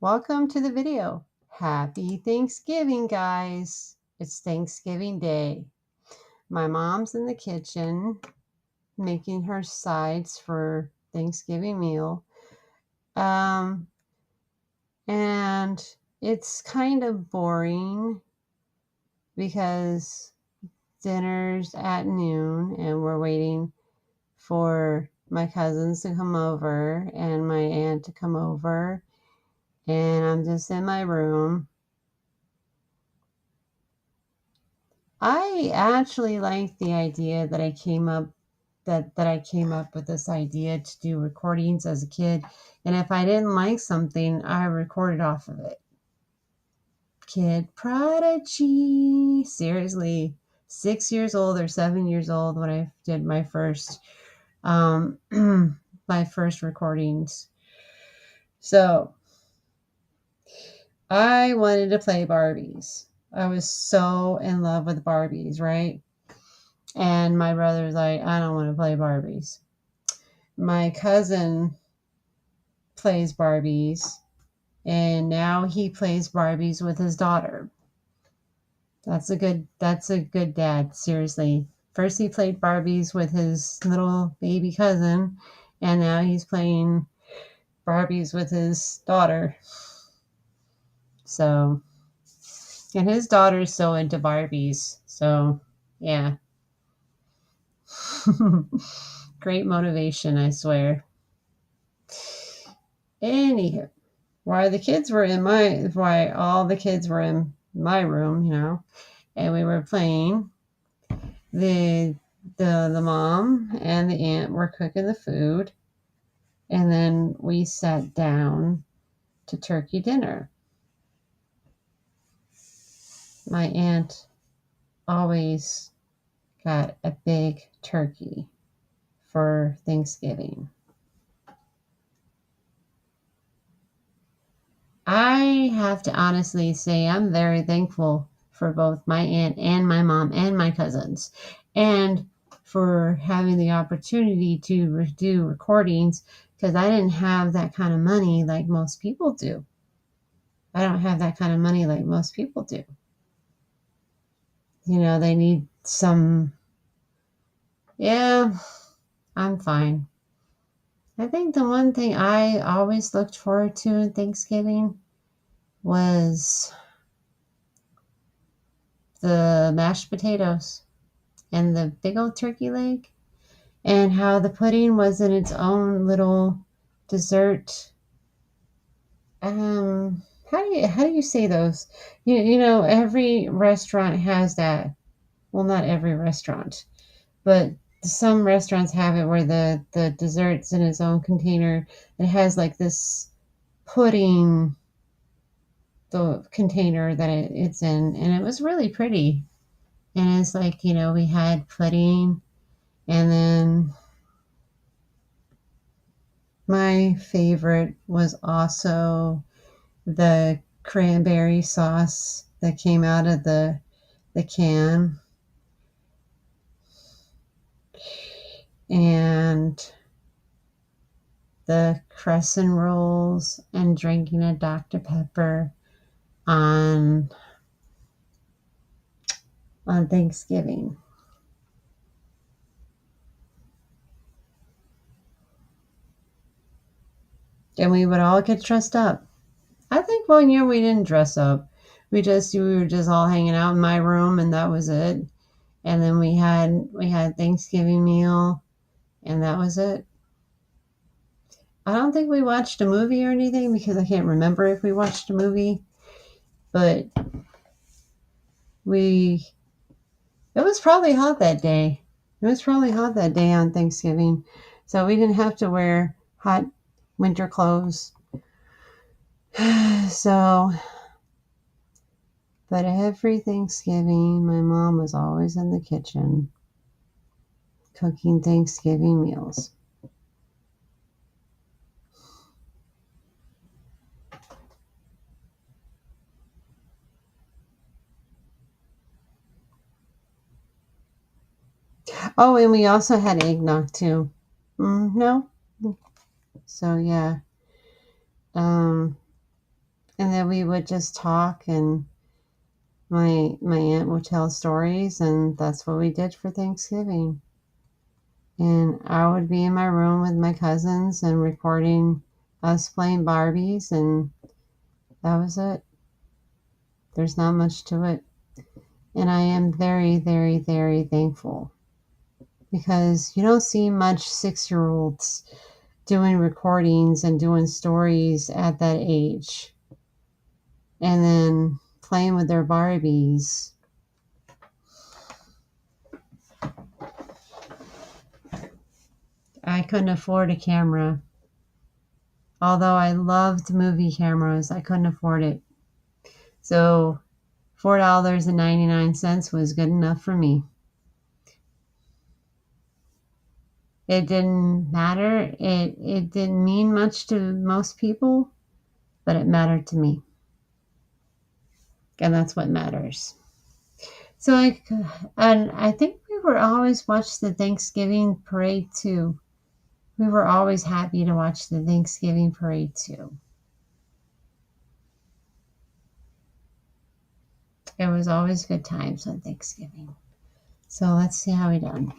welcome to the video. Happy Thanksgiving, guys. It's Thanksgiving Day. My mom's in the kitchen making her sides for Thanksgiving meal. And it's kind of boring because dinner's at noon and we're waiting for my cousins to come over and my aunt to come over. And I'm just in my room. I actually like the idea that I came up with this idea to do recordings as a kid. And if I didn't like something, I recorded off of it. Kid prodigy. Seriously. 6 years old or 7 years old when I did my first my first recordings. So I wanted to play Barbies. I was so in love with Barbies, right? And my brother's like, I don't want to play Barbies. My cousin plays Barbies, and now he plays Barbies with his daughter. That's a good dad, seriously. First he played Barbies with his little baby cousin, and now he's playing Barbies with his daughter. So, and his daughter's so into Barbies. So, yeah. Great motivation, I swear. Anywho, while all the kids were in my room, and we were playing, the mom and the aunt were cooking the food, and then we sat down to turkey dinner. My aunt always got a big turkey for Thanksgiving. I have to honestly say I'm very thankful for both my aunt and my mom and my cousins, and for having the opportunity to do recordings, because I didn't have that kind of money like most people do. I don't have that kind of money like most people do. They need some. Yeah, I'm fine. I think the one thing I always looked forward to in Thanksgiving was the mashed potatoes and the big old turkey leg, and how the pudding was in its own little dessert. How do you say those? Every restaurant has that. Well, not every restaurant, but some restaurants have it where the dessert's in its own container. It has like this pudding, the container that it's in, and it was really pretty. And it's like, we had pudding, and then my favorite was also the cranberry sauce that came out of the can, and the crescent rolls, and drinking a Dr. Pepper on Thanksgiving. And we would all get dressed up. I think one year we didn't dress up. We were just all hanging out in my room, and that was it. And then we had Thanksgiving meal, and that was it. I don't think we watched a movie or anything, because I can't remember if we watched a movie, but it was probably hot that day. It was probably hot that day on Thanksgiving, so we didn't have to wear hot winter clothes. So, but every Thanksgiving, my mom was always in the kitchen cooking Thanksgiving meals. Oh, and we also had eggnog too. No? So, yeah. Um, And then we would just talk, and my aunt would tell stories, and that's what we did for Thanksgiving. And I would be in my room with my cousins and recording us playing Barbies, and that was it. There's not much to it. And I am very, very, very thankful, because you don't see much 6-year-olds doing recordings and doing stories at that age, and then playing with their Barbies. I couldn't afford a camera. Although I loved movie cameras, I couldn't afford it. So $4.99 was good enough for me. It didn't matter. It didn't mean much to most people, but it mattered to me. And that's what matters. So and I think we were always watch the Thanksgiving parade too. We were always happy to watch the Thanksgiving parade too. It was always good times on Thanksgiving. So let's see how we done.